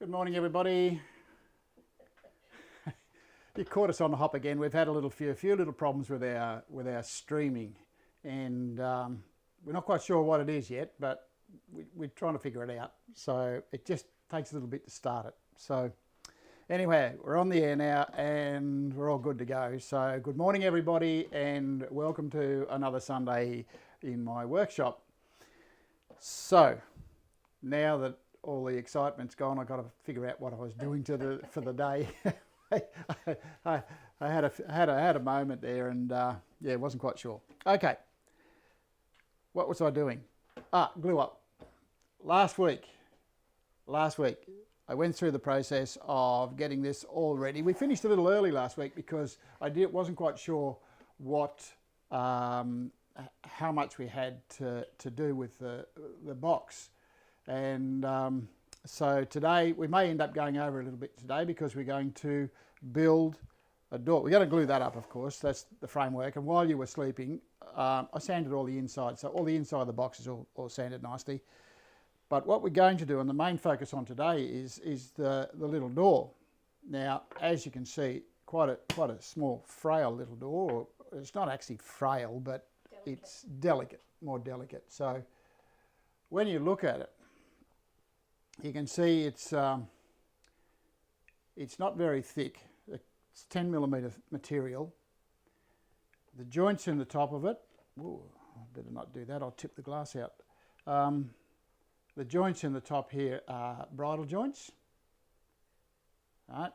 Good morning, everybody. You caught us on the hop again. We've had a few little problems with our streaming, and we're not quite sure what it is yet, but we're trying to figure it out. So it just takes a little bit to start it. So anyway, we're on the air now, and we're all good to go. So good morning, everybody, and welcome to another Sunday in my workshop. So now that all the excitement's gone, I've got to figure out what I was doing for the day. I had a moment there, and yeah, wasn't quite sure. Okay, what was I doing? Glue up. Last week, I went through the process of getting this all ready. We finished a little early last week because wasn't quite sure what how much we had to do with the box. And so today we may end up going over a little bit today because we're going to build a door. We're going to glue that up, of course. That's the framework. And while you were sleeping, I sanded all the inside. So all the inside of the box is all sanded nicely. But what we're going to do, and the main focus on today, is the little door. Now, as you can see, quite a small, frail little door. It's not actually frail, but it's delicate, more delicate. So when you look at it, you can see it's not very thick. It's 10mm material. The joints in the top of it, ooh, I better not do that, I'll tip the glass out. The joints in the top here are bridle joints. Right.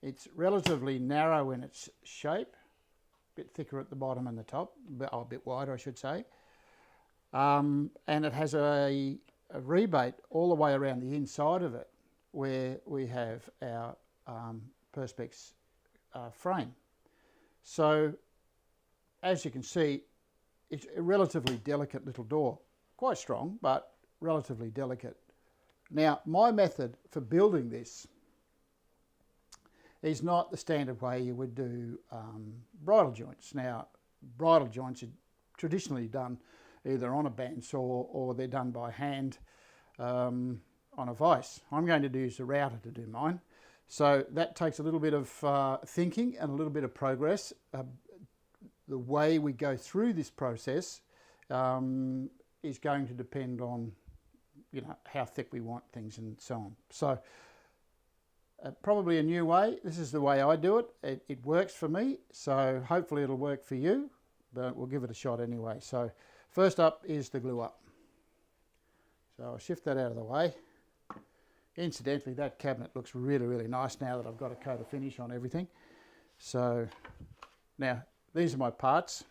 It's relatively narrow in its shape, a bit thicker at the bottom and the top, a bit wider I should say. And it has a rebate all the way around the inside of it where we have our perspex frame. So as you can see, it's a relatively delicate little door, quite strong but relatively delicate. Now my method for building this is not the standard way you would do bridle joints. Now bridle joints are traditionally done either on a bandsaw or they're done by hand on a vise. I'm going to use a router to do mine. So that takes a little bit of thinking and a little bit of progress. The way we go through this process is going to depend on, you know, how thick we want things and so on. So probably a new way. This is the way I do it. It works for me, so hopefully it'll work for you, but we'll give it a shot anyway. So first up is the glue up. So I'll shift that out of the way. Incidentally, that cabinet looks really, really nice now that I've got a coat of finish on everything. So now these are my parts.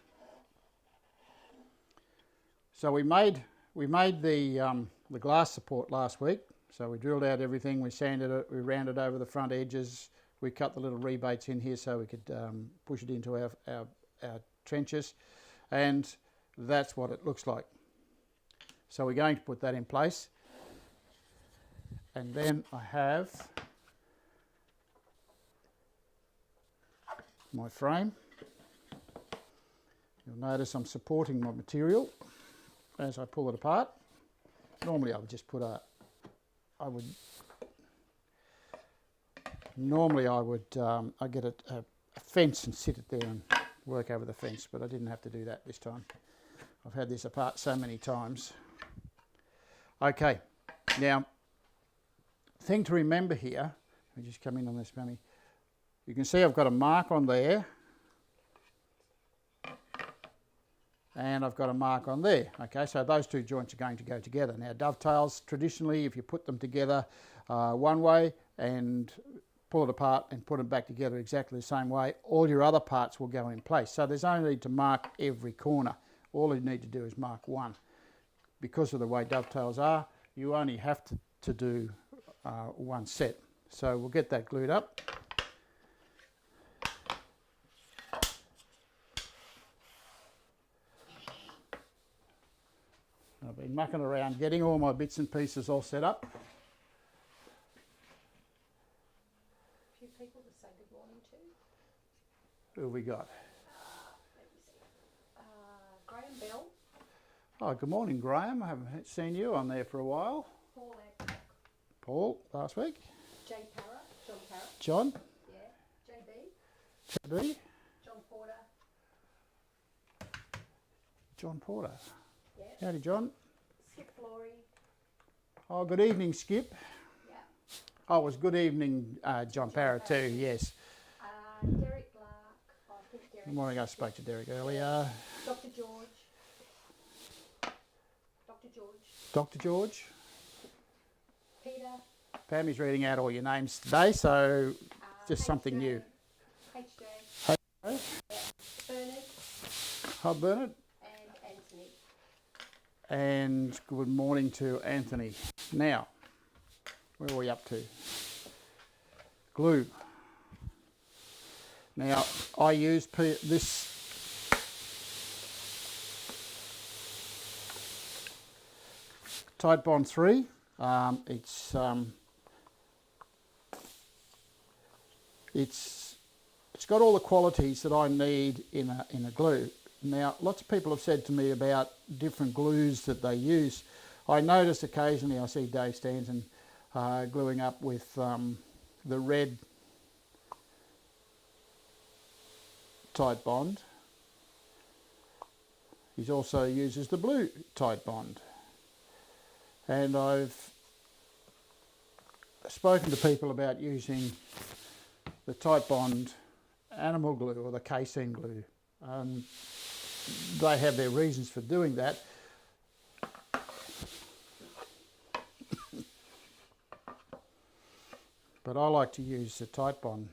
So we made the glass support last week. So we drilled out everything, we sanded it, we rounded over the front edges, we cut the little rebates in here so we could push it into our trenches, and that's what it looks like. So we're going to put that in place, and then I have my frame. You'll notice I'm supporting my material as I pull it apart. Normally I would just put I'd get a fence and sit it there and work over the fence, but I didn't have to do that this time. I've had this apart so many times. Okay, now, thing to remember here, let me just come in on this, Mammy. You can see I've got a mark on there, and I've got a mark on there. Okay, so those two joints are going to go together. Now, dovetails, traditionally, if you put them together one way and pull it apart and put them back together exactly the same way, all your other parts will go in place. So there's no need to mark every corner. All you need to do is mark one. Because of the way dovetails are, you only have to do one set. So we'll get that glued up. I've been mucking around getting all my bits and pieces all set up. A few people to say good morning to. Who have we got? Graham Bell. Oh, good morning, Graham. I haven't seen you on there for a while. Paul Adcock. Paul last week. J. Parra, John Parra. John. Yeah. JB. JB. John Porter. John Porter. Yeah. Howdy, John. Skip Flory. Oh, good evening, Skip. Yeah. Oh, it was good evening, John Parra too, yes. Derek Lark. I think Derek. Good morning, I spoke to Derek earlier. Dr. George. Dr. George. Dr. George. Peter. Pammy's reading out all your names today, so just something new. HJ. Hey. Bernard. Hi, Bernard. And Anthony. And good morning to Anthony. Now, where are we up to? Glue. Now, I use this Tide Bond 3. It's got all the qualities that I need in a glue. Now, lots of people have said to me about different glues that they use. I notice occasionally I see Dave Stanton gluing up with the red Tide Bond. He also uses the blue Tide Bond. And I've spoken to people about using the Tide Bond animal glue or the casein glue. They have their reasons for doing that. But I like to use the Tide Bond.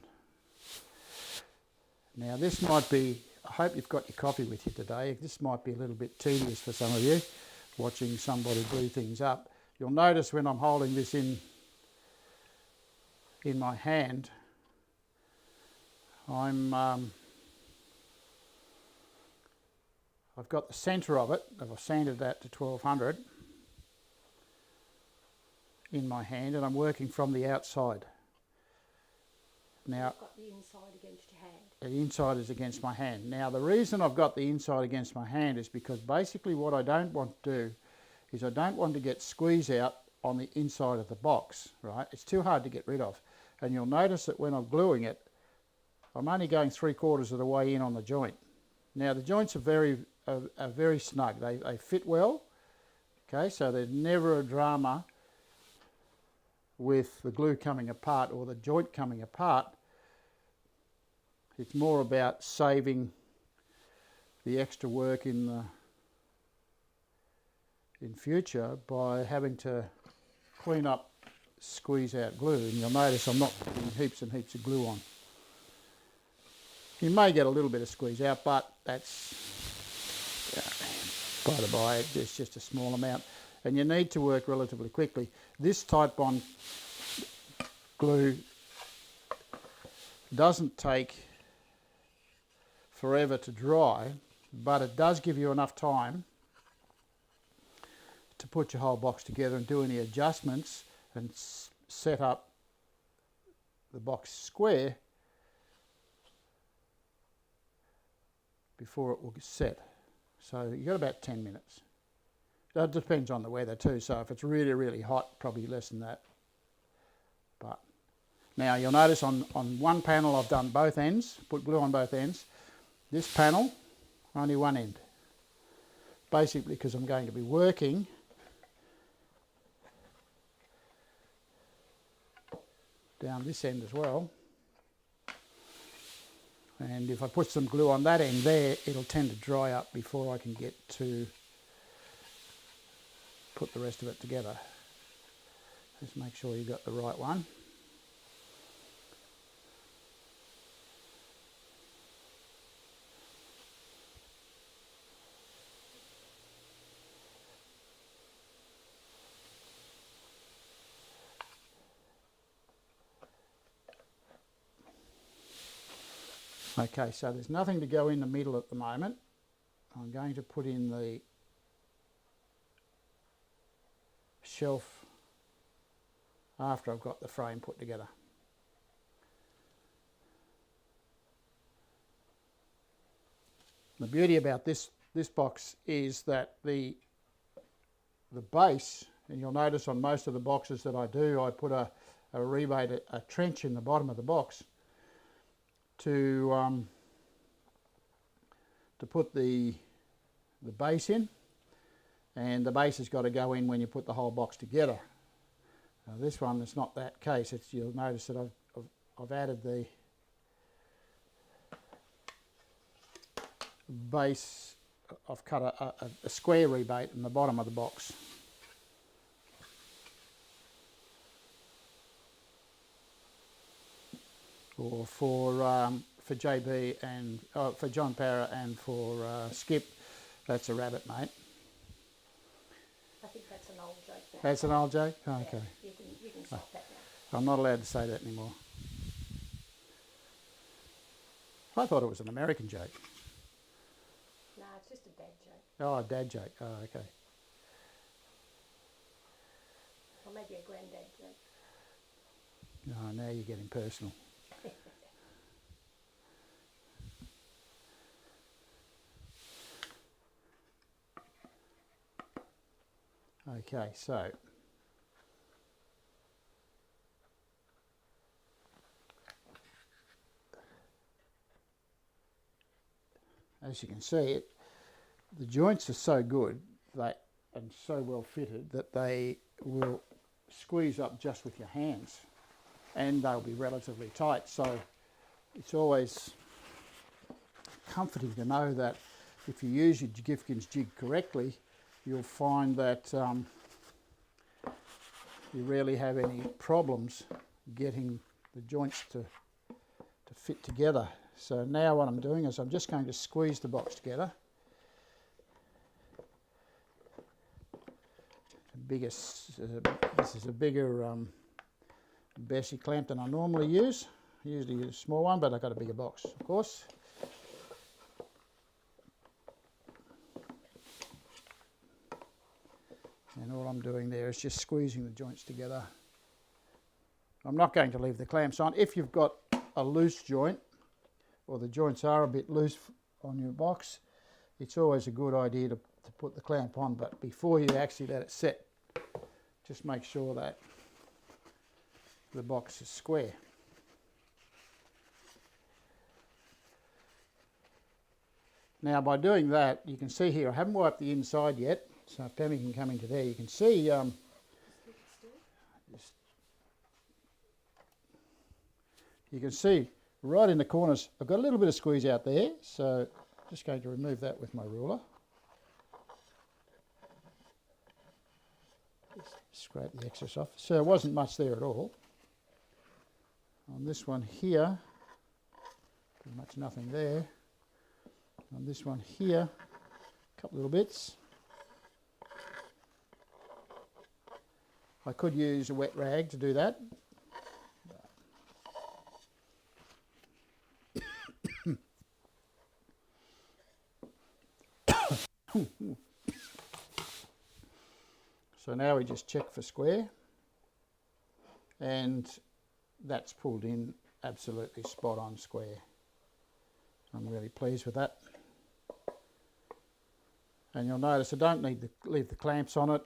Now this might be, I hope you've got your coffee with you today. This might be a little bit tedious for some of you, watching somebody glue things up. You'll notice when I'm holding this in my hand, I've got the centre of it, I've sanded that to 1200 in my hand, and I'm working from the outside. Now, You've got the inside against your hand. the inside is against my hand. Now, the reason I've got the inside against my hand is because basically what I don't want to do is I don't want to get squeeze out on the inside of the box, right? It's too hard to get rid of. And you'll notice that when I'm gluing it, I'm only going 3/4 of the way in on the joint. Now, the joints are very snug. They fit well, okay? So there's never a drama with the glue coming apart or the joint coming apart. It's more about saving the extra work in future by having to clean up, squeeze out glue. And you'll notice I'm not putting heaps and heaps of glue on. You may get a little bit of squeeze out, but that's by the by, it's just a small amount. And you need to work relatively quickly. This Tide Bond glue doesn't take forever to dry, but it does give you enough time to put your whole box together and do any adjustments and set up the box square before it will set. So you've got about 10 minutes. That depends on the weather too, so if it's really, really hot, probably less than that. But now you'll notice on one panel I've done both ends, put glue on both ends. This panel, only one end. Basically because I'm going to be working down this end as well. And if I put some glue on that end there, it'll tend to dry up before I can get to put the rest of it together. Just make sure you got the right one. Okay, so there's nothing to go in the middle at the moment. I'm going to put in the shelf after I've got the frame put together. The beauty about this box is that the base And you'll notice on most of the boxes that I do, I put a rebate, a trench in the bottom of the box to put the base in, and the base has got to go in when you put the whole box together. Now this one, it's not that case. You'll notice that I've added the base. I've cut a square rebate in the bottom of the box. Or for JB and for John Parra and for Skip, that's a rabbit, mate. I think that's an old joke now. That's an old joke? Oh, okay. Yeah, you can stop that now. I'm not allowed to say that anymore. I thought it was an American joke. No, it's just a dad joke. Oh, a dad joke. Oh, okay. Or maybe a granddad joke. Oh, now you're getting personal. Okay, so as you can see, the joints are so good and so well fitted that they will squeeze up just with your hands, and they'll be relatively tight. So it's always comforting to know that if you use your GIFKINS jig correctly, you'll find that you rarely have any problems getting the joints to fit together. So now what I'm doing is I'm just going to squeeze the box together. This is a bigger Bessie clamp than I normally use. I usually use a small one, but I've got a bigger box, of course. And all I'm doing there is just squeezing the joints together. I'm not going to leave the clamps on. If you've got a loose joint, or the joints are a bit loose on your box, it's always a good idea to put the clamp on, but before you actually let it set, just make sure that the box is square. Now by doing that, you can see here, I haven't wiped the inside yet, so if Pammy can come into there, you can see you can see right in the corners, I've got a little bit of squeeze out there, so I'm just going to remove that with my ruler. Just scrape the excess off. So there wasn't much there at all. On this one here, pretty much nothing there. On this one here, a couple little bits. I could use a wet rag to do that. So now we just check for square, and that's pulled in absolutely spot on square. I'm really pleased with that. And you'll notice I don't need to leave the clamps on it.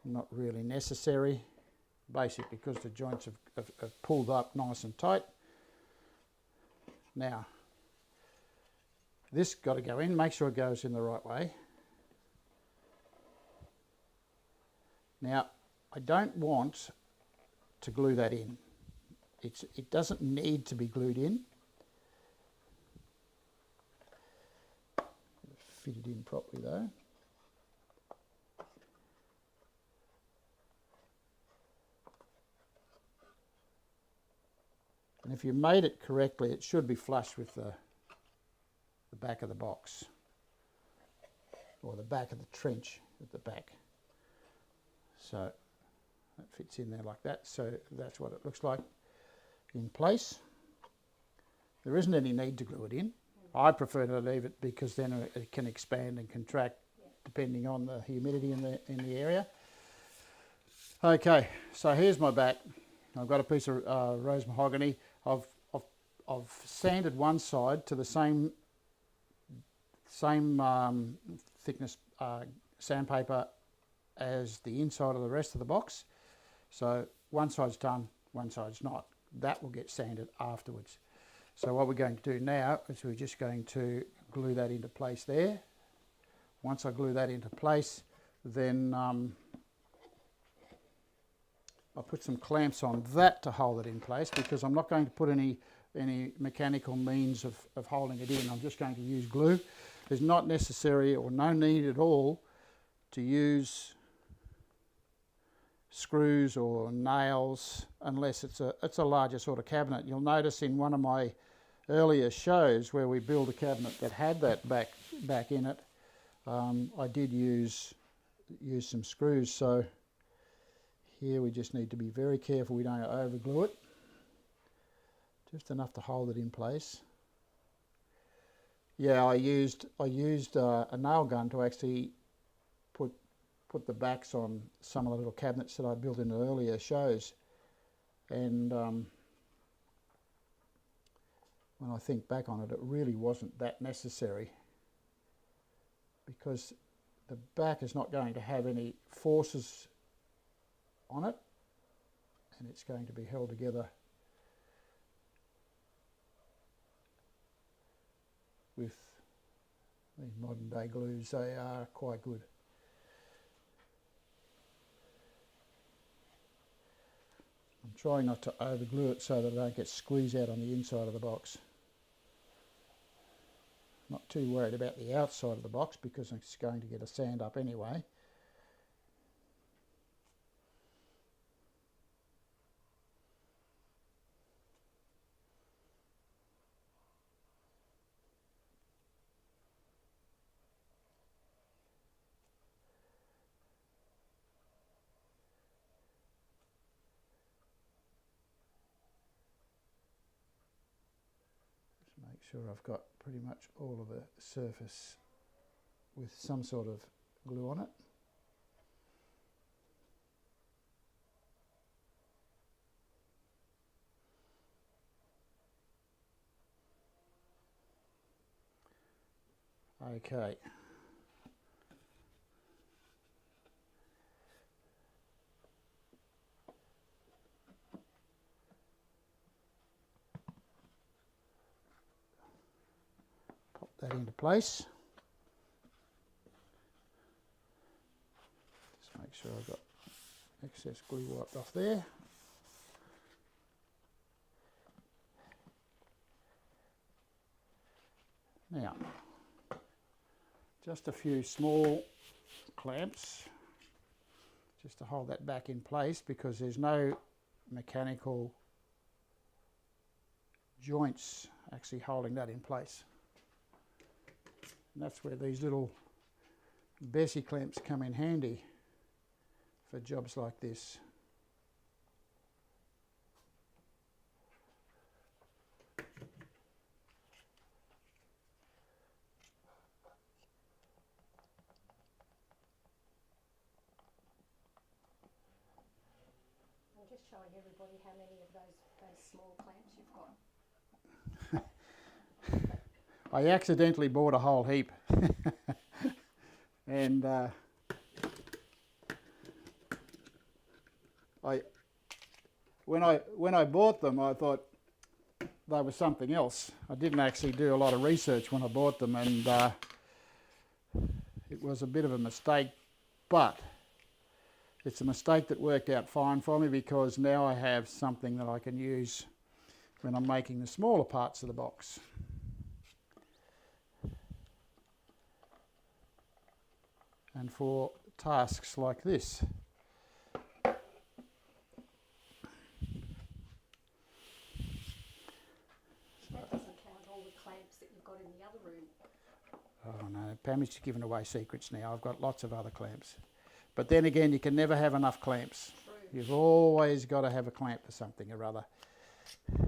Not really necessary, basically because the joints have pulled up nice and tight. Now, this got to go in, make sure it goes in the right way. Now, I don't want to glue that in. It doesn't need to be glued in. Fit it in properly though. And if you made it correctly, it should be flush with the back of the box, or the back of the trench at the back. So that fits in there like that. So that's what it looks like in place. There isn't any need to glue it in. I prefer to leave it because then it can expand and contract depending on the humidity in the area. Okay, so here's my back. I've got a piece of rose mahogany. I've sanded one side to the same thickness sandpaper as the inside of the rest of the box. So one side's done, one side's not. That will get sanded afterwards. So what we're going to do now is we're just going to glue that into place there. Once I glue that into place, then I'll put some clamps on that to hold it in place, because I'm not going to put any mechanical means of holding it in. I'm just going to use glue. There's not necessary or no need at all to use screws or nails unless it's a larger sort of cabinet. You'll notice in one of my earlier shows where we built a cabinet that had that back in it, I did use some screws. So here we just need to be very careful we don't over glue it. Just enough to hold it in place. Yeah, I used a nail gun to actually put the backs on some of the little cabinets that I built in the earlier shows, and when I think back on it, it really wasn't that necessary, because the back is not going to have any forces on it, and it's going to be held together with these modern day glues. They are quite good. I'm trying not to over glue it so that it don't get squeezed out on the inside of the box. Not too worried about the outside of the box because it's going to get a sand up anyway. Make sure I've got pretty much all of the surface with some sort of glue on it. Okay. That into place. Just make sure I've got excess glue wiped off there. Now, just a few small clamps just to hold that back in place, because there's no mechanical joints actually holding that in place. And that's where these little Bessie clamps come in handy for jobs like this. I'm just showing everybody how many of those small clamps you've got. I accidentally bought a whole heap, and when I bought them, I thought they were something else. I didn't actually do a lot of research when I bought them, and it was a bit of a mistake, but it's a mistake that worked out fine for me, because now I have something that I can use when I'm making the smaller parts of the box. And for tasks like this. That doesn't count all the clamps that you've got in the other room. Oh no, Pammy's giving away secrets now. I've got lots of other clamps. But then again, you can never have enough clamps. True. You've always got to have a clamp for something or other. The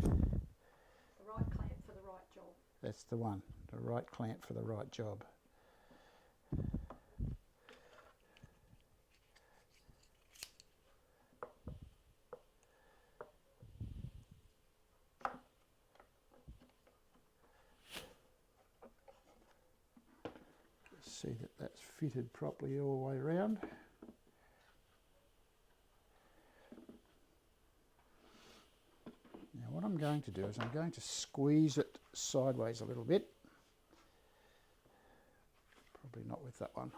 right clamp for the right job. That's the one, the right clamp for the right job. See that that's fitted properly all the way around. I'm going to do is I'm going to squeeze it sideways a little bit. Probably not with that one.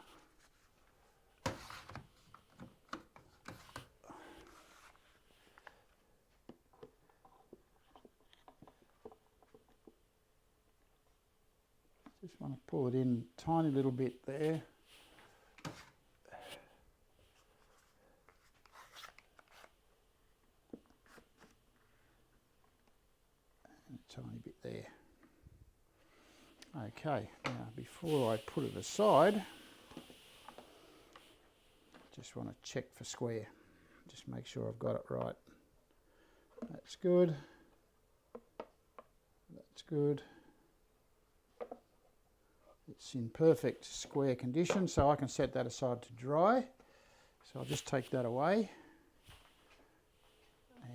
Just want to pull it in a tiny little bit there. And a tiny bit there. Okay, now before I put it aside, just want to check for square. Just make sure I've got it right. That's good. That's good. It's in perfect square condition, so I can set that aside to dry. So I'll just take that away.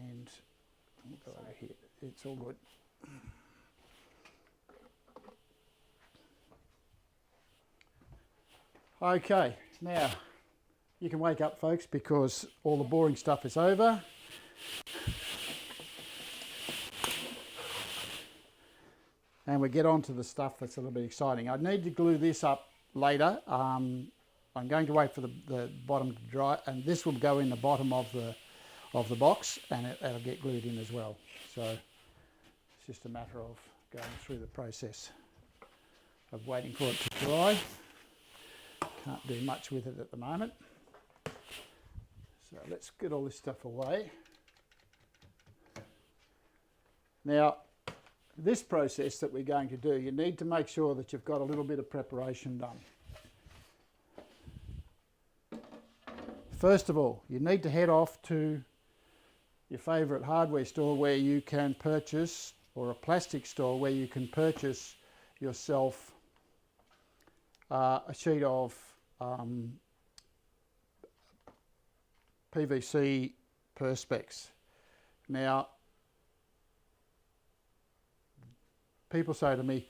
And we'll go over here. It's all good. Okay, now you can wake up, folks, because all the boring stuff is over. And we get on to the stuff that's a little bit exciting. I need to glue this up later. I'm going to wait for the bottom to dry, and this will go in the bottom of the box, and it'll get glued in as well. So it's just a matter of going through the process of waiting for it to dry. Can't do much with it at the moment. So let's get all this stuff away. Now, this process that we're going to do, you need to make sure that you've got a little bit of preparation done. First of all, you need to head off to your favourite hardware store where you can purchase, or a plastic store where you can purchase yourself a sheet of PVC perspex. Now, people say to me,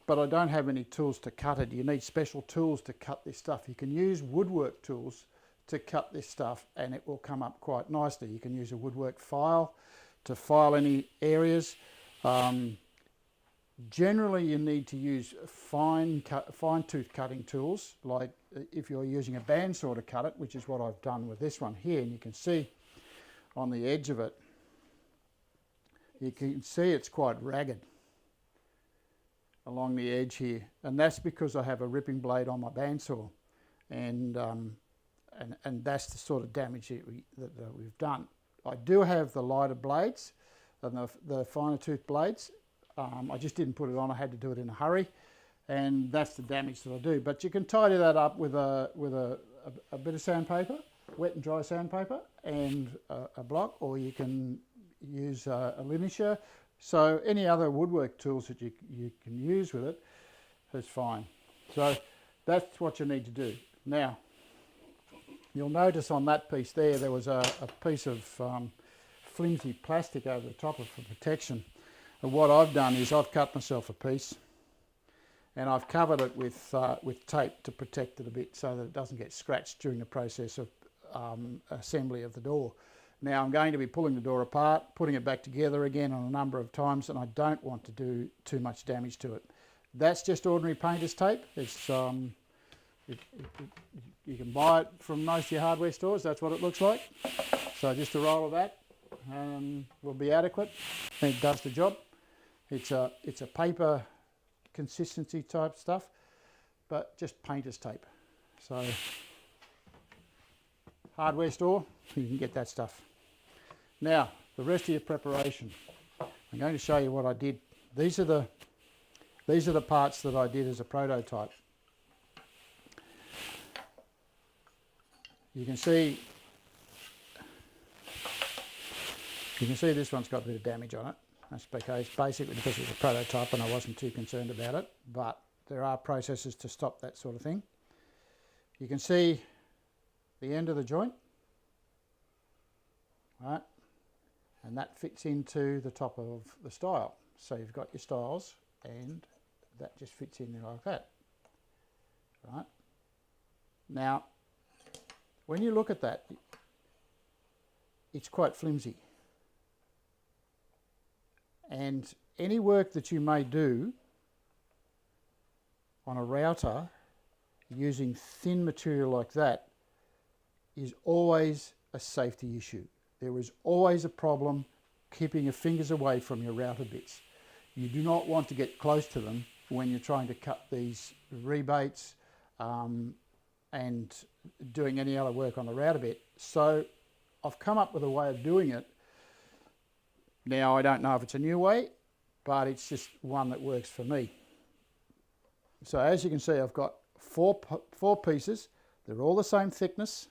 but I don't have any tools to cut it. You need special tools to cut this stuff. You can use woodwork tools to cut this stuff and it will come up quite nicely. You can use a woodwork file to file any areas. Generally, you need to use fine tooth cutting tools, like if you're using a bandsaw to cut it, which is what I've done with this one here. And you can see on the edge of it, you can see it's quite ragged along the edge here, and that's because I have a ripping blade on my bandsaw, and that's the sort of damage that we've done. I do have the lighter blades and the finer tooth blades. I just didn't put it on. I had to do it in a hurry, and that's the damage that I do. But you can tidy that up with a bit of sandpaper, wet and dry sandpaper, and a block, or you can use a linisher. So any other woodwork tools that you can use with it is fine. So that's what you need to do. Now, you'll notice on that piece there was a piece of flimsy plastic over the top of it for protection. And what I've done is I've cut myself a piece and I've covered it with tape to protect it a bit so that it doesn't get scratched during the process of assembly of the door. Now I'm going to be pulling the door apart, putting it back together again on a number of times, and I don't want to do too much damage to it. That's just ordinary painter's tape. It's you can buy it from most of your hardware stores. That's what it looks like. So just a roll of that will be adequate. It does the job. It's a paper consistency type stuff, but just painter's tape. So hardware store, you can get that stuff. Now, the rest of your preparation. I'm going to show you what I did. These are the parts that I did as a prototype. You can see this one's got a bit of damage on it. That's because basically because it's a prototype and I wasn't too concerned about it, but there are processes to stop that sort of thing. You can see the end of the joint, right? And that fits into the top of the stile. So you've got your stiles and that just fits in there like that, right? Now, when you look at that, it's quite flimsy. And any work that you may do on a router using thin material like that is always a safety issue. There is always a problem keeping your fingers away from your router bits. You do not want to get close to them when you're trying to cut these rebates and doing any other work on the router bit. So I've come up with a way of doing it. Now, I don't know if it's a new way, but it's just one that works for me. So as you can see, I've got four pieces. They're all the same thickness.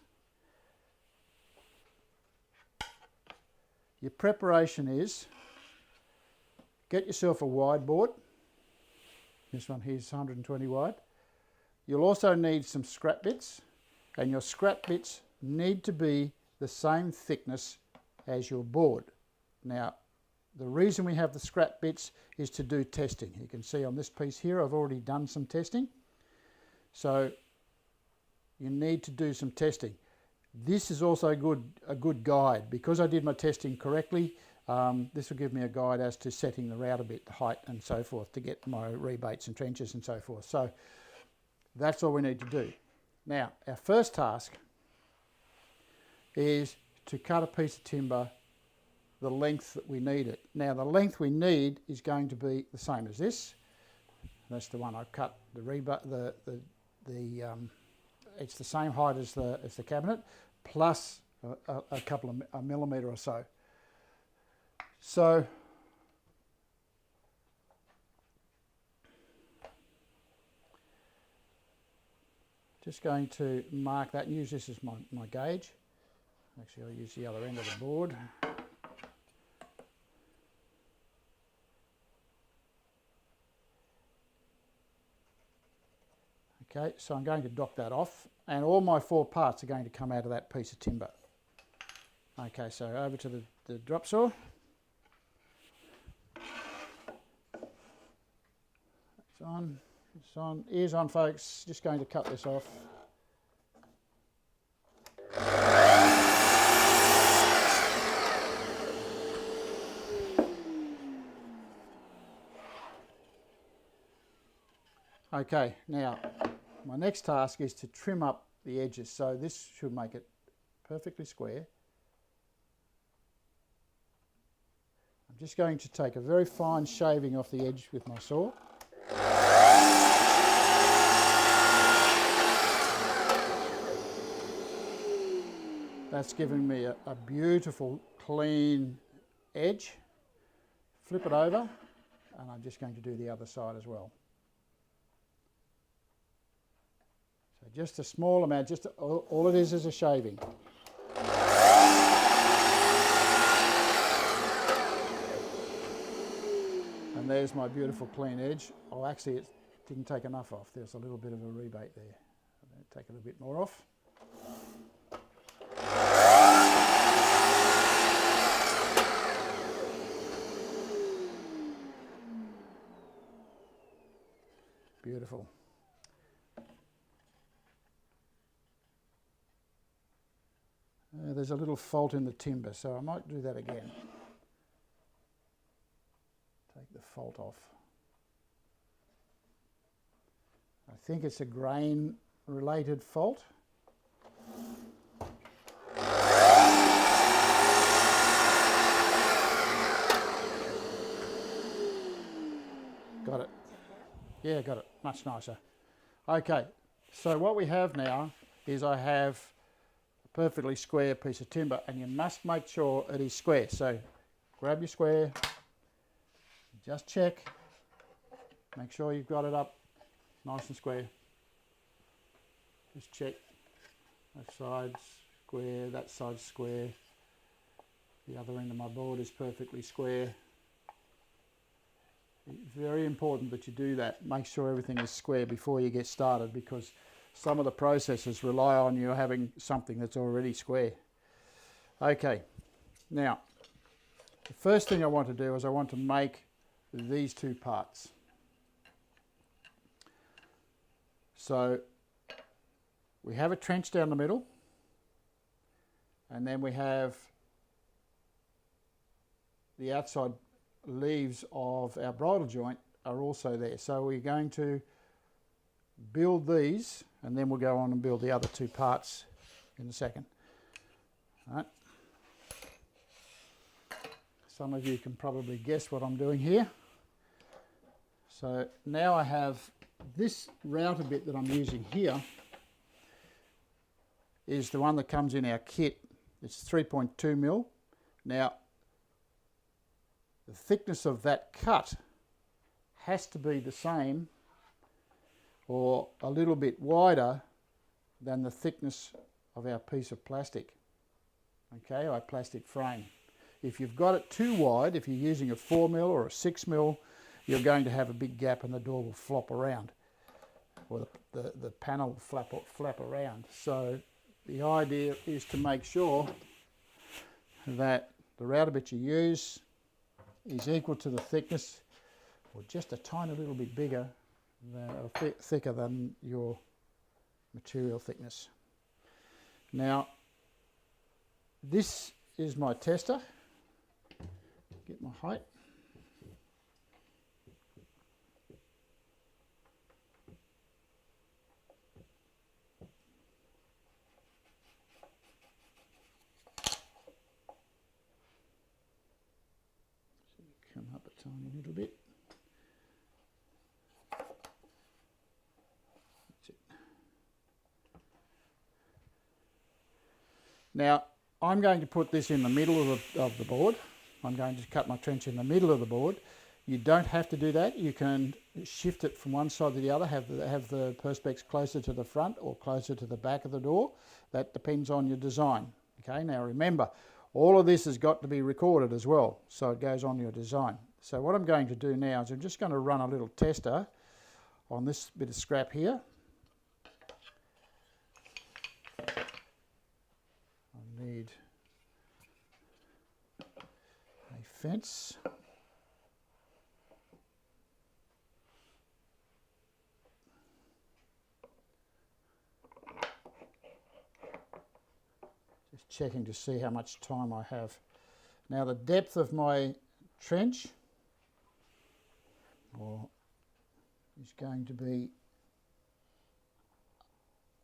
Your preparation is, get yourself a wide board. This one here is 120 wide. You'll also need some scrap bits, and your scrap bits need to be the same thickness as your board. Now, the reason we have the scrap bits is to do testing. You can see on this piece here, I've already done some testing. So you need to do some testing. This is also a good guide. Because I did my testing correctly, this will give me a guide as to setting the router bit, the height and so forth, to get my rebates and trenches and so forth. So that's all we need to do. Now, our first task is to cut a piece of timber the length that we need it. Now, the length we need is going to be the same as this. That's the one I cut the rebate. It's the same height as the cabinet, plus a couple of a millimetre or so. So just going to mark that and use this as my gauge. Actually, I'll use the other end of the board. Okay, so I'm going to dock that off, and all my four parts are going to come out of that piece of timber. Okay, so over to the drop saw. It's on, ears on folks, just going to cut this off. Okay, now my next task is to trim up the edges, so this should make it perfectly square. I'm just going to take a very fine shaving off the edge with my saw. That's giving me a beautiful clean edge. Flip it over, and I'm just going to do the other side as well. So just a small amount, just all it is a shaving. And there's my beautiful clean edge. Oh, actually it didn't take enough off. There's a little bit of a rebate there. I'm going to take a little bit more off. Beautiful. There's a little fault in the timber, so I might do that again. Take the fault off. I think it's a grain related fault. Got it. Yeah, got it. Much nicer. Okay, so what we have now is I have a perfectly square piece of timber, and you must make sure it is square. So grab your square, just check, make sure you've got it up nice and square. Just check. That side's square, that side's square. The other end of my board is perfectly square. Very important that you do that. Make sure everything is square before you get started, because some of the processes rely on you having something that's already square. Okay, now the first thing I want to do is I want to make these two parts. So we have a trench down the middle, and then we have the outside leaves of our bridle joint are also there. So we're going to build these, and then we'll go on and build the other two parts in a second. All right. Some of you can probably guess what I'm doing here. So now I have this router bit that I'm using here is the one that comes in our kit. It's 3.2 mil. Now, the thickness of that cut has to be the same or a little bit wider than the thickness of our piece of plastic, okay, our plastic frame. If you've got it too wide, if you're using a 4 mil or a 6 mil, you're going to have a big gap and the door will flop around, or the panel will flap around. So the idea is to make sure that the router bit you use is equal to the thickness, or just a tiny little bit bigger, thicker than your material thickness. Now, this is my tester. Get my height. Come up a tiny little bit. That's it. Now, I'm going to put this in the middle of the board. I'm going to cut my trench in the middle of the board. You don't have to do that. You can shift it from one side to the other, have the perspex closer to the front or closer to the back of the door. That depends on your design. Okay, now remember, all of this has got to be recorded as well, so it goes on your design. So what I'm going to do now is I'm just going to run a little tester on this bit of scrap here. I need a fence. Just checking to see how much time I have. Now the depth of my trench is going to be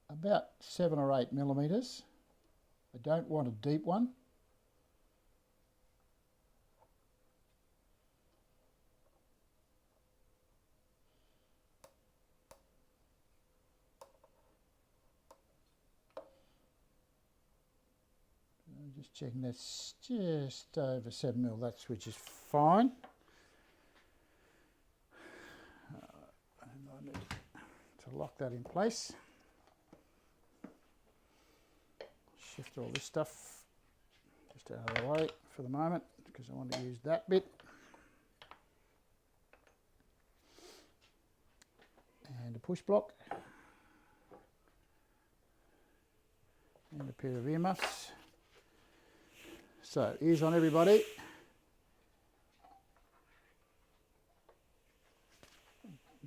about 7 or 8 millimeters. I don't want a deep one. I'm just checking, that's just over 7 mil, which is fine. And I need to lock that in place. Shift all this stuff just out of the way for the moment because I want to use that bit. And a push block. And a pair of earmuffs. So, ears on everybody.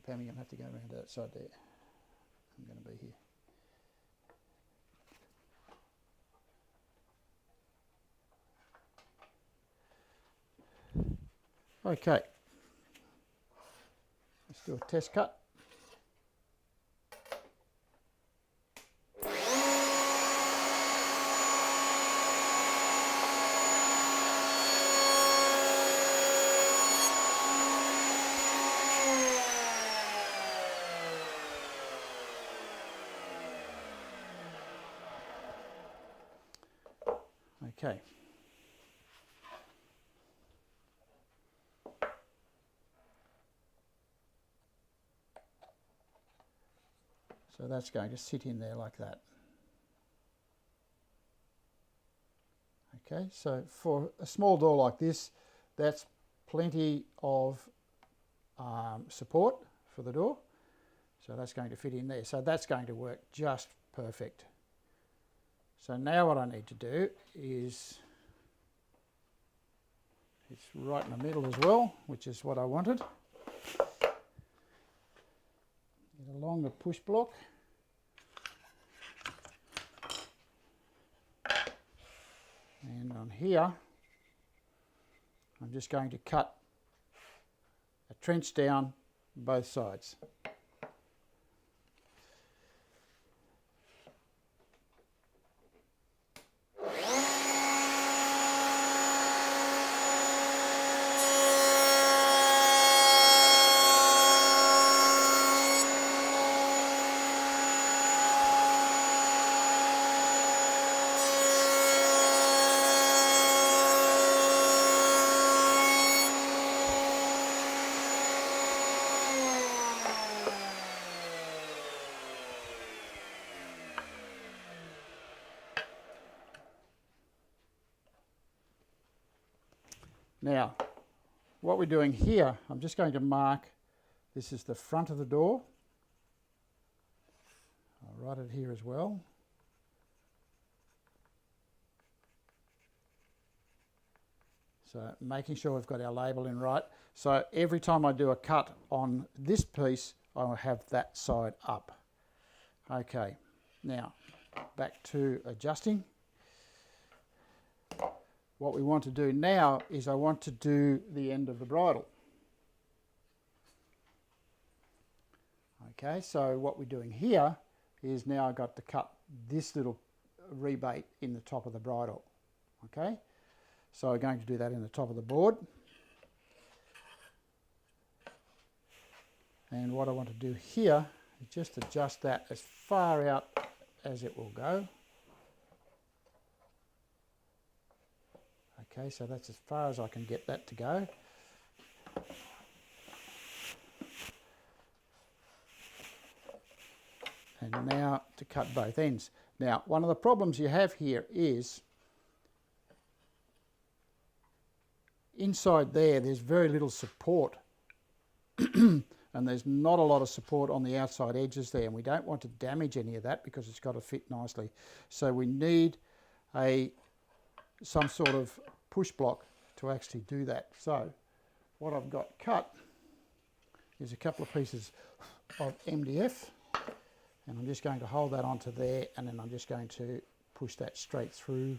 Pam, you're going to have to go around outside there. I'm going to be here. Okay, let's do a test cut. Okay. So that's going to sit in there like that. Okay, so for a small door like this, that's plenty of support for the door. So that's going to fit in there. So that's going to work just perfect. So now what I need to do is, it's right in the middle as well, which is what I wanted. Get along the push block. And on here, I'm just going to cut trench down both sides. Now, what we're doing here, I'm just going to mark, this is the front of the door. I'll write it here as well. So making sure we've got our label in right. So every time I do a cut on this piece, I'll have that side up. Okay, now back to adjusting. What we want to do now is I want to do the end of the bridle. Okay, so what we're doing here is now I've got to cut this little rebate in the top of the bridle. Okay, so we're going to do that in the top of the board. And what I want to do here is just adjust that as far out as it will go. Okay, so that's as far as I can get that to go. And now to cut both ends. Now, one of the problems you have here is inside there's very little support and there's not a lot of support on the outside edges there, and we don't want to damage any of that because it's got to fit nicely. So we need some sort of push block to actually do that. So what I've got cut is a couple of pieces of MDF, and I'm just going to hold that onto there, and then I'm just going to push that straight through.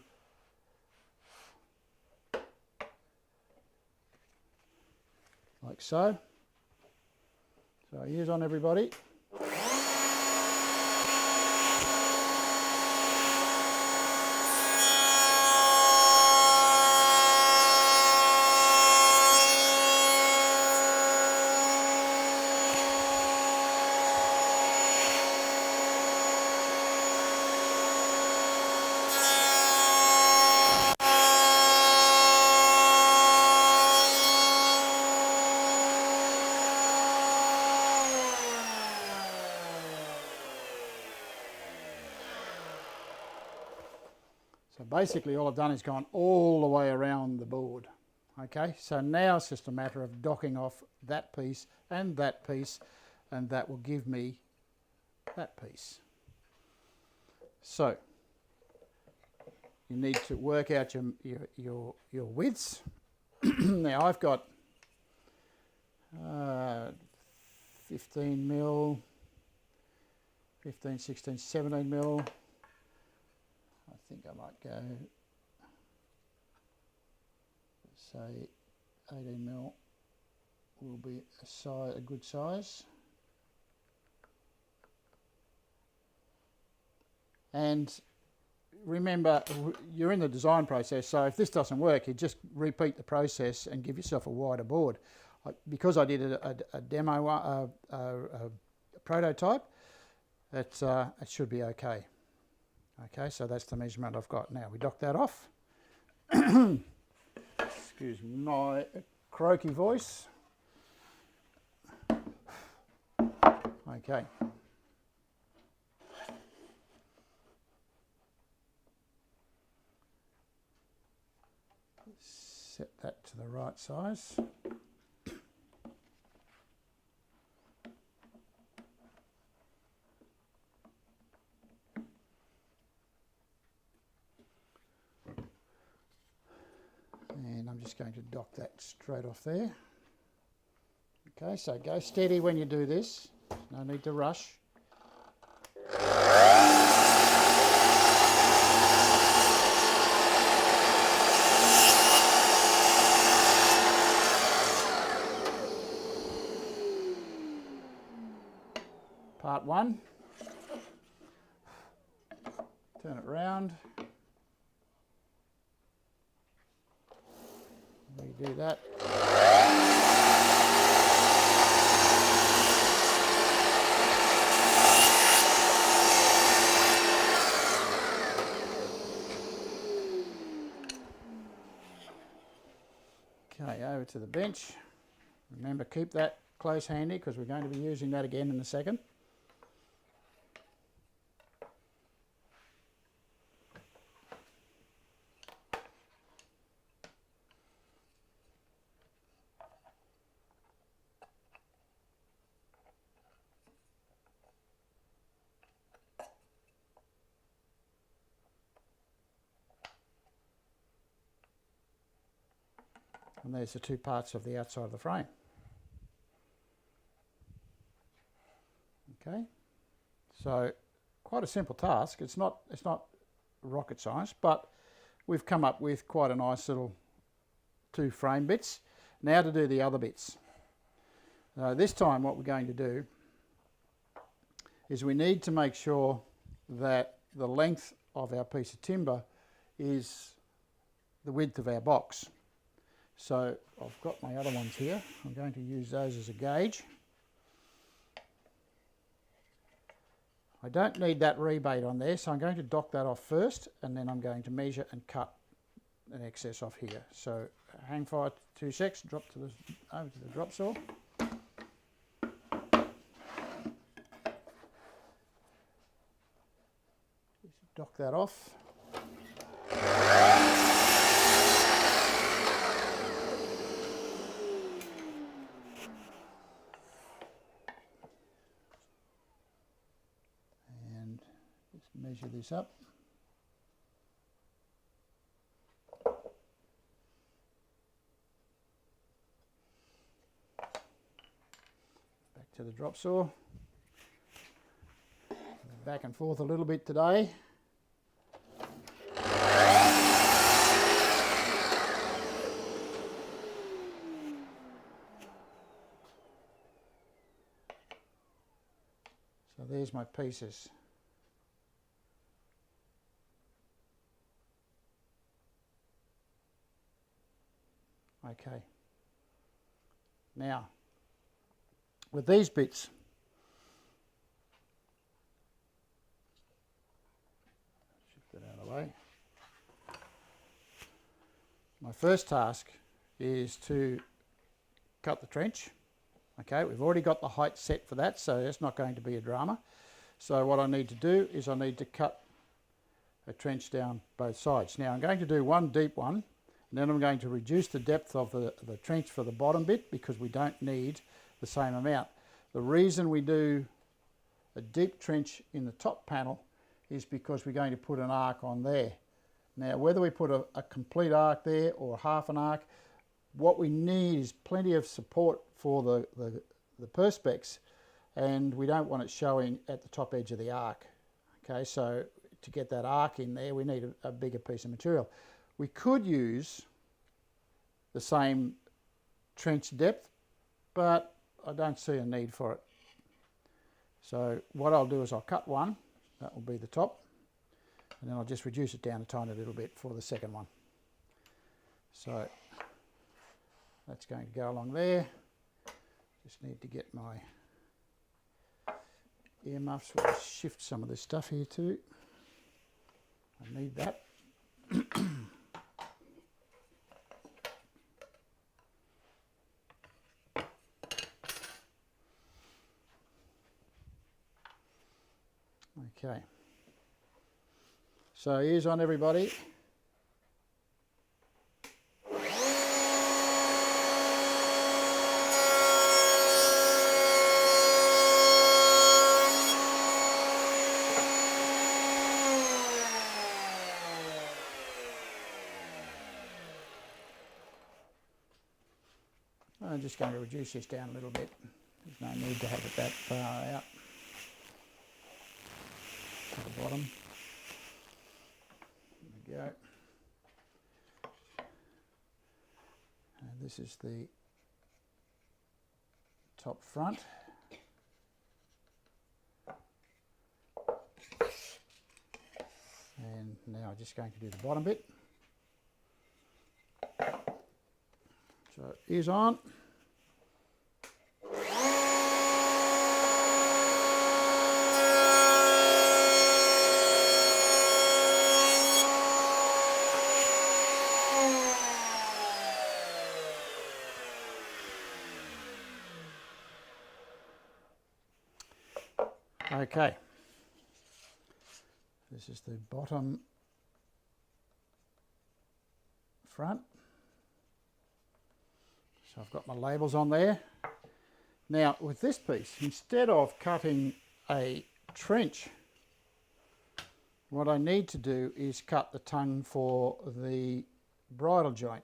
Like so. So ears on, everybody. So basically all I've done is gone all the way around the board. Okay, so now it's just a matter of docking off that piece, and that will give me that piece. So you need to work out your widths. Now I've got 15 mil, 15, 16, 17 mil. I think I might go, say 18 mil will be a good size. And remember, you're in the design process, so if this doesn't work, you just repeat the process and give yourself a wider board. Because I did a demo, a prototype, it should be okay. Okay, so that's the measurement I've got. Now we dock that off. Excuse my croaky voice. Okay. Set that to the right size. And I'm just going to dock that straight off there. Okay, so go steady when you do this. No need to rush. turn it round. Redo that. Okay, over to the bench. Remember, keep that close handy because we're going to be using that again in a second. And there's the two parts of the outside of the frame. Okay, so quite a simple task. It's not rocket science, but we've come up with quite a nice little two frame bits. Now to do the other bits. This time what we're going to do is we need to make sure that the length of our piece of timber is the width of our box. So I've got my other ones here. I'm going to use those as a gauge. I don't need that rebate on there, so I'm going to dock that off first, and then I'm going to measure and cut an excess off here. So hang fire 2 secs, drop to over to the drop saw. Just dock that off. Measure this up. Back to the drop saw. Back and forth a little bit today. So there's my pieces. Okay, now with these bits, shift that out of the way. My first task is to cut the trench. Okay, we've already got the height set for that, so it's not going to be a drama. So what I need to do is I need to cut a trench down both sides. Now I'm going to do one deep one. And then I'm going to reduce the depth of the trench for the bottom bit because we don't need the same amount. The reason we do a deep trench in the top panel is because we're going to put an arc on there. Now whether we put a complete arc there or half an arc, what we need is plenty of support for the perspex, and we don't want it showing at the top edge of the arc. Okay, so to get that arc in there we need a bigger piece of material. We could use the same trench depth, but I don't see a need for it. So what I'll do is I'll cut one, that will be the top, and then I'll just reduce it down a tiny little bit for the second one. So that's going to go along there. Just need to get my earmuffs. We'll shift some of this stuff here too. I need that. Okay, so ears on everybody. I'm just going to reduce this down a little bit. There's no need to have it that far out. To the bottom. There we go. And this is the top front. Now I'm just going to do the bottom bit. So ears on. Okay, this is the bottom front. So I've got my labels on there. Now with this piece, instead of cutting a trench, what I need to do is cut the tongue for the bridle joint.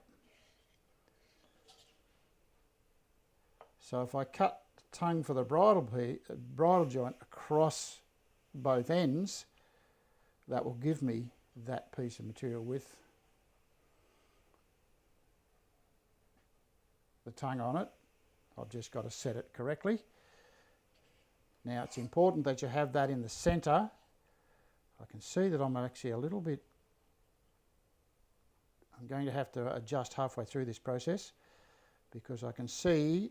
So if I cut the tongue for the bridle joint across both ends, that will give me that piece of material with the tongue on it. I've just got to set it correctly. Now it's important that you have that in the centre. I can see that I'm actually a little bit, I'm going to have to adjust halfway through this process because I can see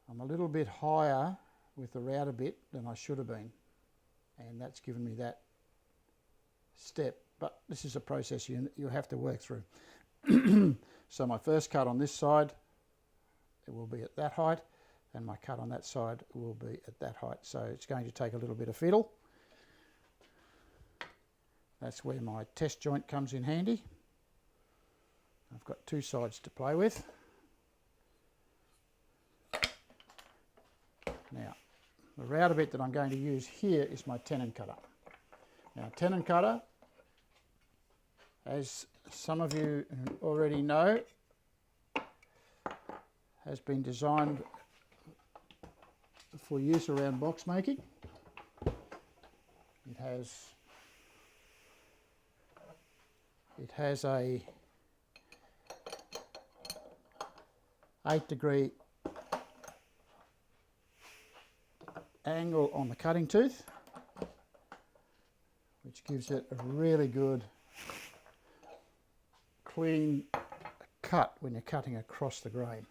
I'm a little bit higher with the router bit than I should have been, and that's given me that step. But this is a process you have to work through. So my first cut on this side, it will be at that height, and my cut on that side will be at that height. So it's going to take a little bit of fiddle. That's where my test joint comes in handy. I've got two sides to play with. Now, the router bit that I'm going to use here is my tenon cutter. Now, tenon cutter, as some of you already know, has been designed for use around box making. It has a 8-degree angle on the cutting tooth, which gives it a really good clean cut when you're cutting across the grain.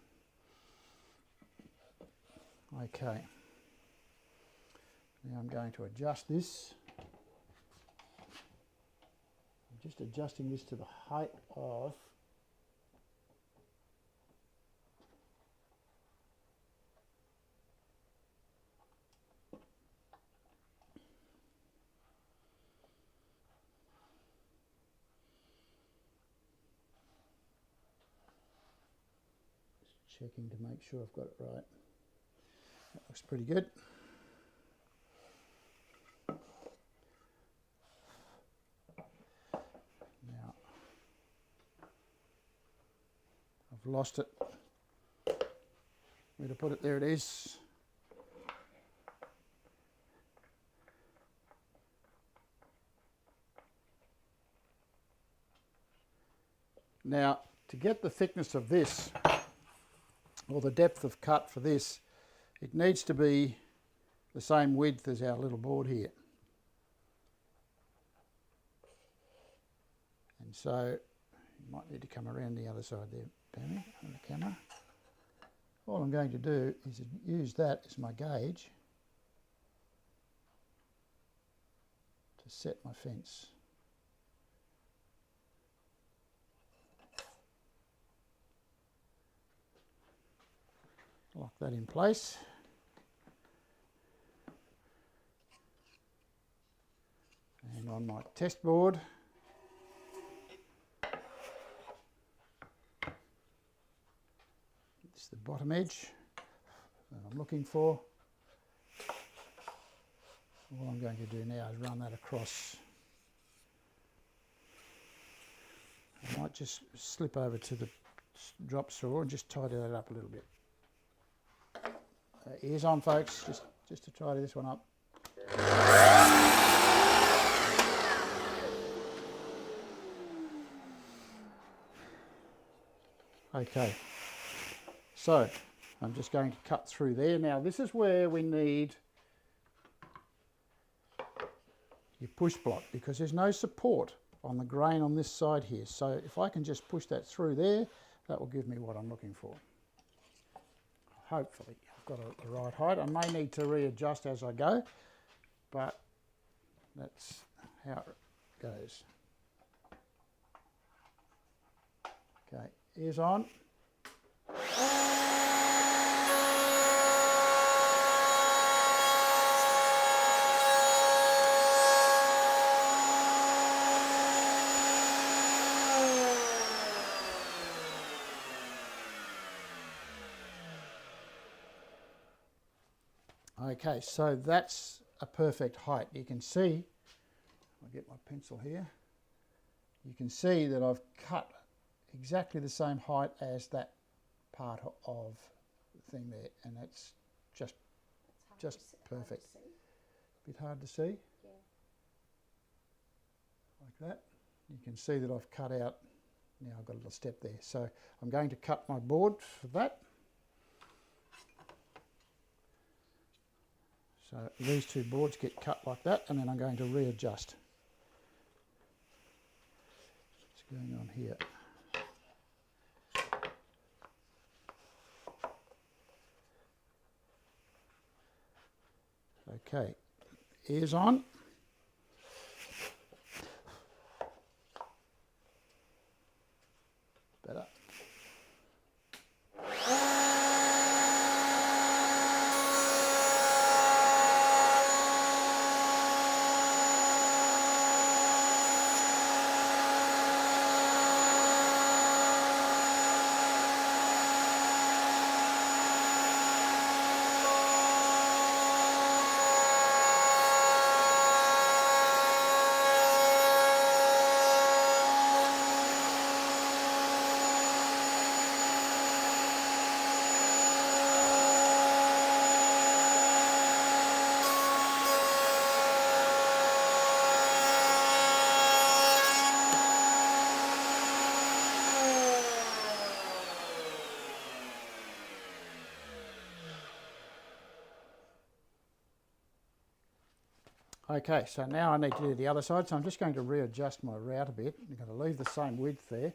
Okay, now I'm going to adjust this. I'm just adjusting this to the height of checking to make sure I've got it right. That looks pretty good. Now, I've lost it. Where to put it? There it is. Now, to get the thickness of this, or the depth of cut for this, it needs to be the same width as our little board here. And so you might need to come around the other side there, Pammy, on the camera. All I'm going to do is use that as my gauge to set my fence. Lock that in place. And on my test board, it's the bottom edge that I'm looking for. All I'm going to do now is run that across. I might just slip over to the drop saw and just tidy that up a little bit. Ears on, folks, just to tidy this one up. Okay, so I'm just going to cut through there. Now this is where we need your push block, because there's no support on the grain on this side here. So if I can just push that through there, that will give me what I'm looking for. Hopefully I've got the right height. I may need to readjust as I go, but that's how it goes. Okay, ears on. Okay, so that's a perfect height. You can see, I'll get my pencil here, you can see that I've cut exactly the same height as that part of the thing there, and it's just perfect. A bit hard to see? Yeah. Like that. You can see that I've cut out, now I've got a little step there. So I'm going to cut my board for that. So these two boards get cut like that, and then I'm going to readjust. What's going on here? Okay, ears on. Better. Okay, so now I need to do the other side, so I'm just going to readjust my route a bit. I'm going to leave the same width there.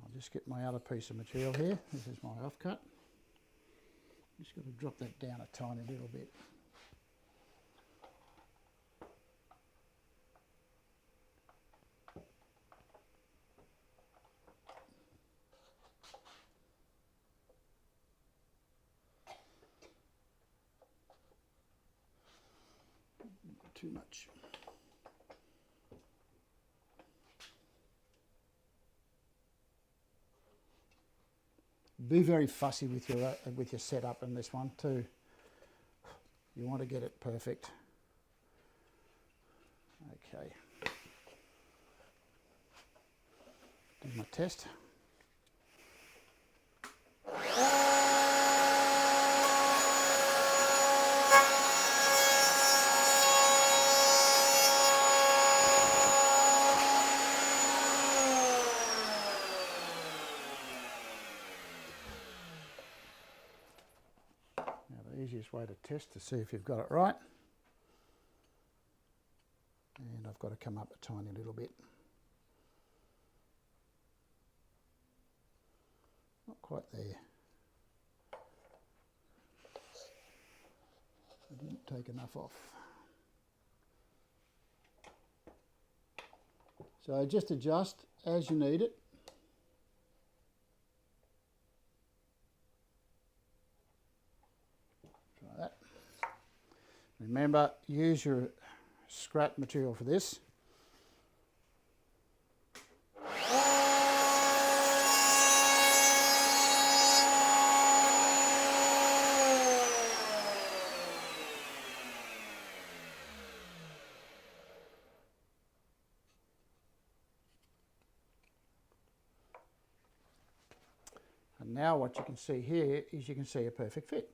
I'll just get my other piece of material here. This is my offcut. Just got to drop that down a tiny little bit. Too much. Be very fussy with your setup in this one too. You want to get it perfect. Okay. Do my test. Easiest way to test to see if you've got it right. And I've got to come up a tiny little bit. Not quite there. I didn't take enough off. So just adjust as you need it. Remember, use your scrap material for this. And now what you can see here is you can see a perfect fit.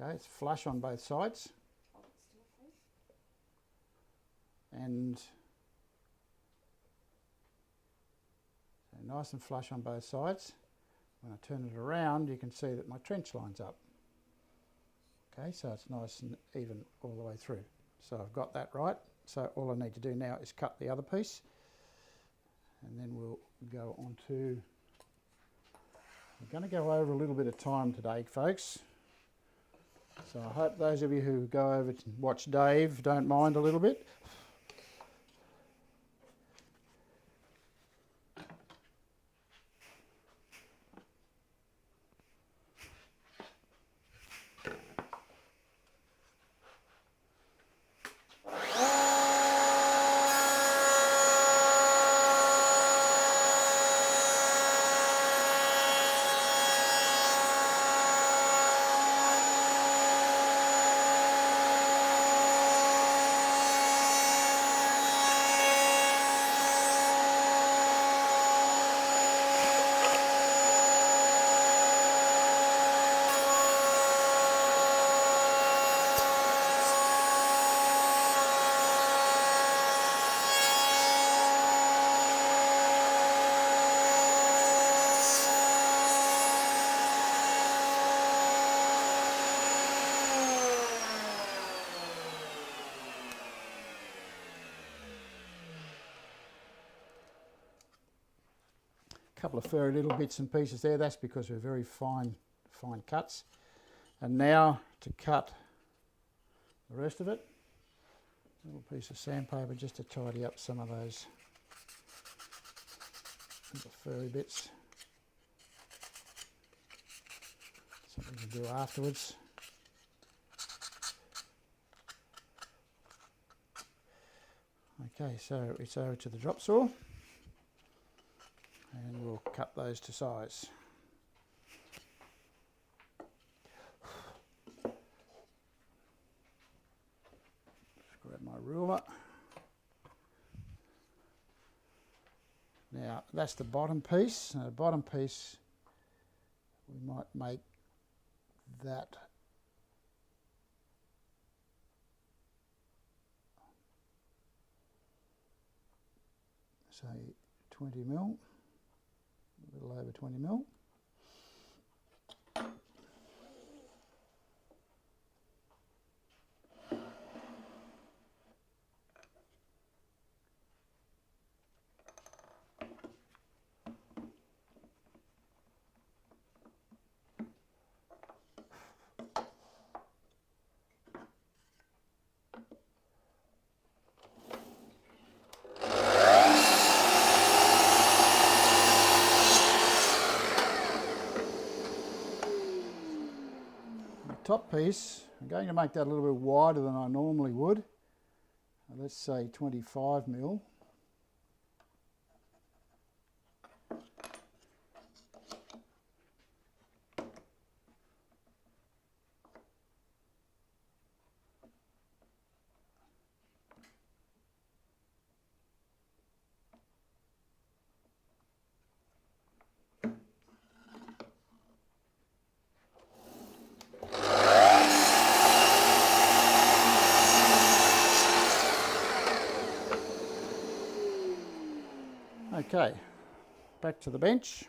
Okay, it's flush on both sides. And so nice and flush on both sides. When I turn it around, you can see that my trench lines up. Okay, so it's nice and even all the way through. So I've got that right. So all I need to do now is cut the other piece, and then we'll go on to, I'm going to go over a little bit of time today, folks. So I hope those of you who go over to watch Dave don't mind a little bit. Couple of furry little bits and pieces there. That's because we're very fine cuts. And now to cut the rest of it, a little piece of sandpaper just to tidy up some of those little furry bits. Something to do afterwards. Okay, so it's over to the drop saw. And we'll cut those to size. Just grab my ruler. Now that's the bottom piece. Now the bottom piece, we might make that say 20 mil. A little over 20 mil. Top piece, I'm going to make that a little bit wider than I normally would. Let's say 25 mil. Okay, back to the bench.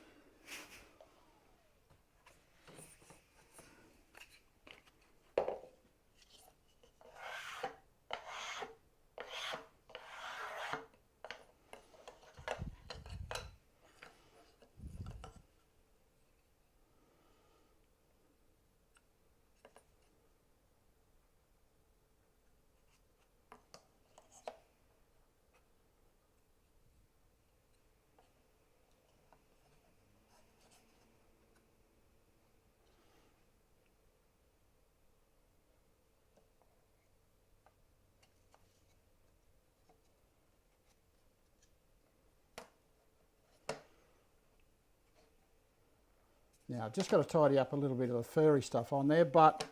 Now I've just got to tidy up a little bit of the furry stuff on there, but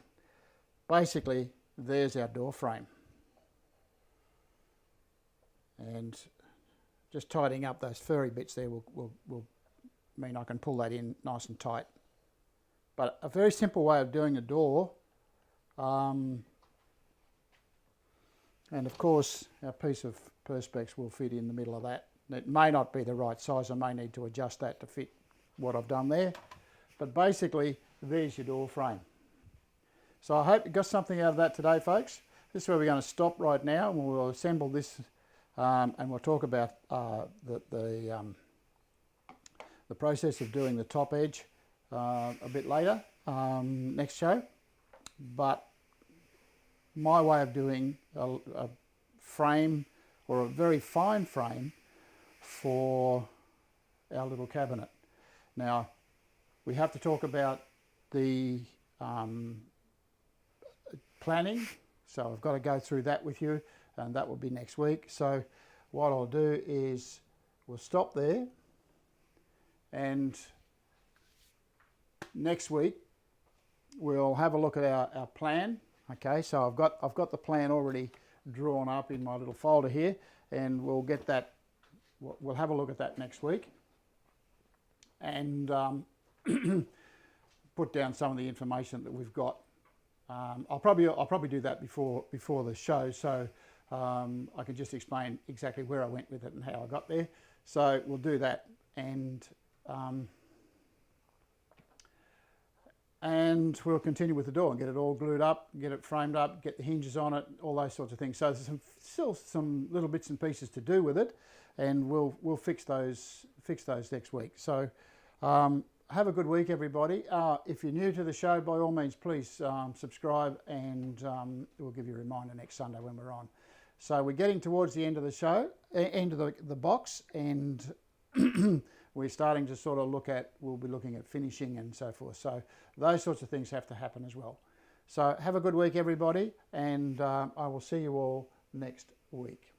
basically there's our door frame. And just tidying up those furry bits there will mean I can pull that in nice and tight. But a very simple way of doing a door, and of course our piece of perspex will fit in the middle of that. It may not be the right size, I may need to adjust that to fit what I've done there. But basically, there's your door frame. So I hope you got something out of that today, folks. this is where we're going to stop right now, and we'll assemble this, and we'll talk about the process of doing the top edge a bit later, next show. But my way of doing a frame, or a very fine frame, for our little cabinet. Now, we have to talk about the planning, so I've got to go through that with you, and that will be next week. So what I'll do is we'll stop there, and next week we'll have a look at our plan. Okay, so I've got the plan already drawn up in my little folder here, and we'll get that. We'll have a look at that next week, and put down some of the information that we've got. I'll probably do that before the show, so I can just explain exactly where I went with it and how I got there. So we'll do that, and we'll continue with the door and get it all glued up, get it framed up, get the hinges on it, all those sorts of things. So there's still some little bits and pieces to do with it, and we'll fix those next week. So have a good week, everybody. If you're new to the show, by all means, please subscribe, and we'll give you a reminder next Sunday when we're on. So we're getting towards the end of the show, end of the box, and we're starting to sort of we'll be looking at finishing and so forth. So those sorts of things have to happen as well. So have a good week, everybody, and I will see you all next week.